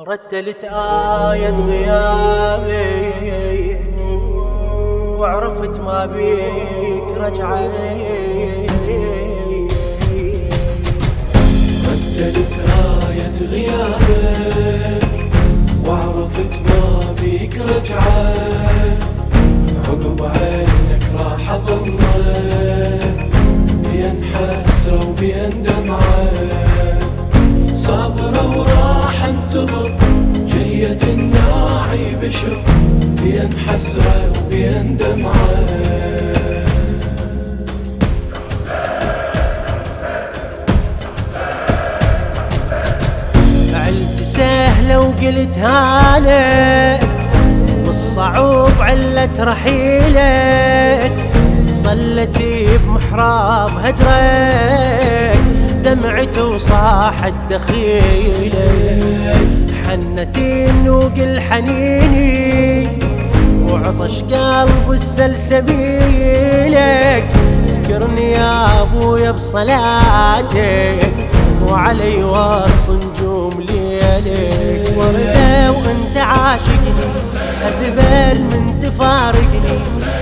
رتلت آية غيابي وعرفت ما بيك رجعي. رتلت آية غيابك وعرفت ما بيك رجعي. عقب عينك راح أظلك بين حسرة وبين دمعة. صابرة وراح انتظر جية الناعي بشر بين حسرة وبين دمعة. فعلت سهلة وقلت هانت والصعوب علة رحيلك. صلتي بمحراب هجرك دمعتي وصاحت دخيلك. حنتي النوق الحنيني وعطش قلب السلسبيلك. اذكرني يا ابويا بصلاتك وعلي وص نجوم ليلك. وردة وانت عاشقني اذبل من تفارقني.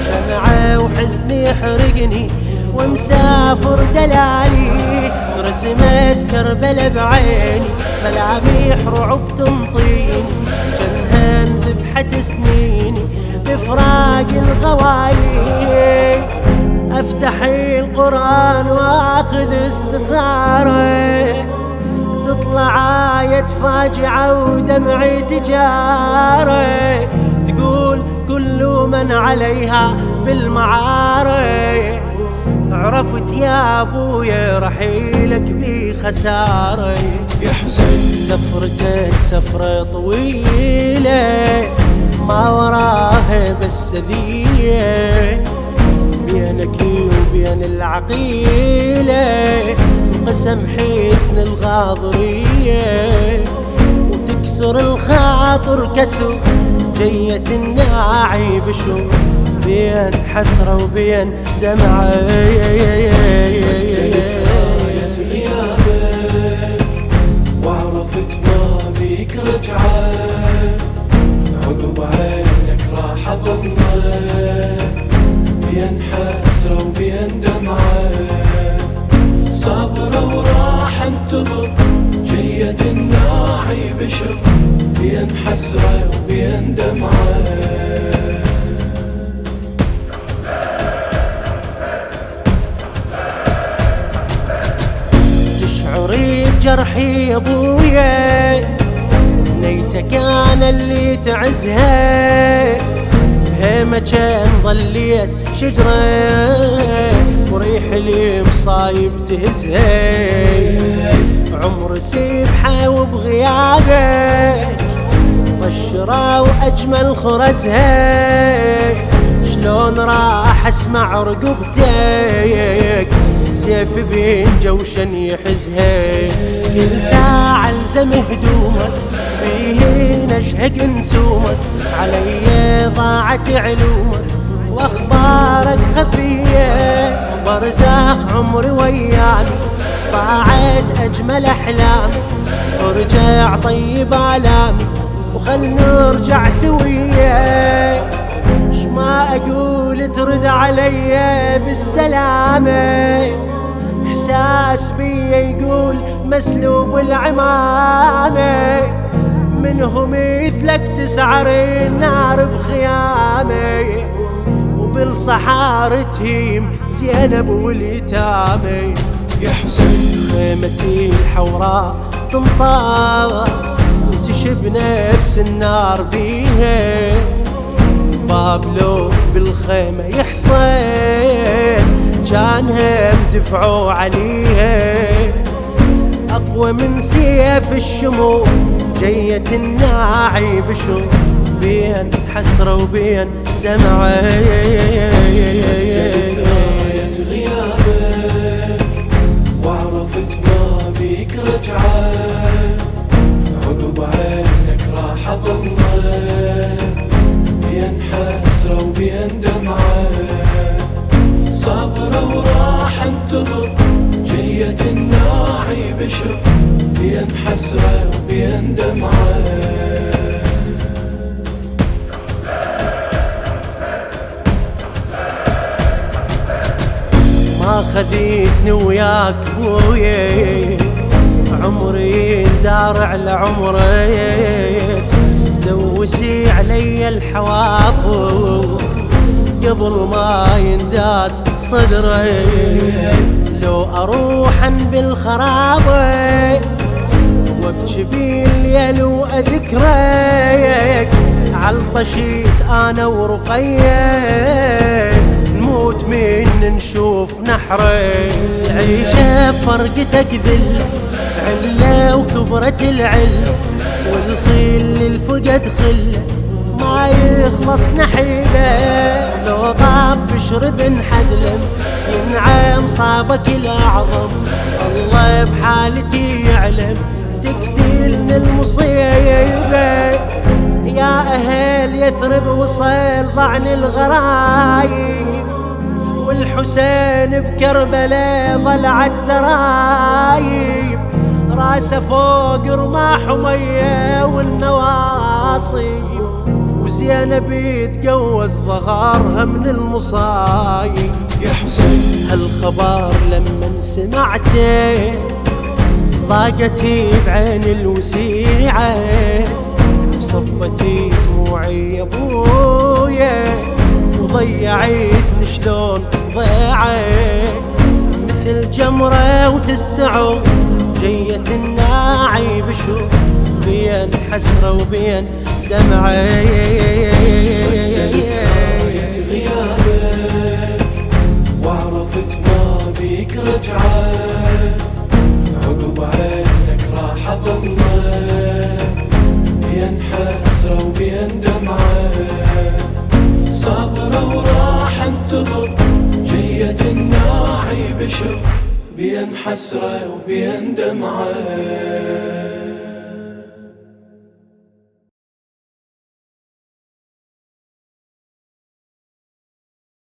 شمعة وحزني يحرقني ومسافر دلالي. رسمت كربلة بعيني ملاميح رعب تنطيني. جنها ذبحة سنيني بفراق الغوايي. افتح القرآن واخذ استخارة تطلع آية فاجعة ودمعي تجارة. تقول كل من عليها بالمعارة. عرفت يا ابويا رحيلك بخسارة. يا حسين سفرتك سفرة طويلة ما وراها بس ذية. بينك وبين العقيلة قسم حزن الغاضرية. وتكسر الخاطر كسر جية الناعي بشو بين حسرة وبين دمعة. رتلت آية غيابك وعرفت ما بيك رجعة. عقب عينك راح أظلك بين حسرة وبين دمعة. صابرة وراح انتظر جية الناعي بشر بين حسرة وبين دمعة. تشعري بجرحي يا ابويا نيتك انا اللي تعزها. بهيمة كان ظليت شجرة وريح لي مصايب تهزها. عمر سبحة وبغيابك طشرة واجمل خرزها. شلون راح اسمع رقبتك سيف بين جوشن يحزها. كل ساعة الزم هدومك بيه نشهق نسومك. علي ضاعت علومك واخبارك خفية. برزاخ عمري وياك ضاعت اجمل احلامي. ارجع طيب الامي وخل نرجع سوية. ما اقول ترد علي بالسلامة. احساس بي يقول مسلوب العمامة. منه مثلك تسعر النار بخيامة. وبالصحارى تهيم زينب واليتامى. يا حسين خيمتي الحوراء تنطار وتشب نفس النار بيها. بابلو بالخيمة يحصن كانهم دفعوا عليها. أقوى من سيف الشموع جية الناعي بشو بين حسرة وبين دمعة. رتلت آية غيابك وعرفت ما بيك رجعة. عقب عينك راح أظلك بين حسرة وبين دمعة. صابرة وراح انتظر جية الناعي بشر بين حسرة وبين دمعة. خذيتني وياك بويا، عمري دار على عمرك، دوسي علي الحواف قبل ما ينداس صدري. لو اروحا بالخرابة وابكي بالليل واذكرك، عالطشيت انا ورقيك، نموت من نشوف نحرك. العيشة فرقتك ذل علة وكبرت العل، والخيل للفقد خل ما يخلص نحيله. لو طاب بشرب انحذلم ينعم صابك الاعظم، الله بحالتي يعلم تقتلني المصيبة. يا اهل يثرب وصل ضعن الغرايب، والحسين بكربلاء ظل عالترايب، راسه فوق رماح وميه والنواصيب، وزينب يتجوز ظهرها من المصايب. يا حسين هالخبر لما سمعته ضاقتي بعين الوسيعة، وصبتي دموعي يا ابويا، وضيعتني شلون ضيعت، مثل جمرة وتستعو جية الناعي بشوف، بين حسرة وبين دمعي. راية غيابك وعرفت ما بيك رجعة، عقب عينك راح اظلك بين حسرة وبين دمعة، صابرة وراح انتظر جية الناعي بشوق، بين حسرة وبين دمعة.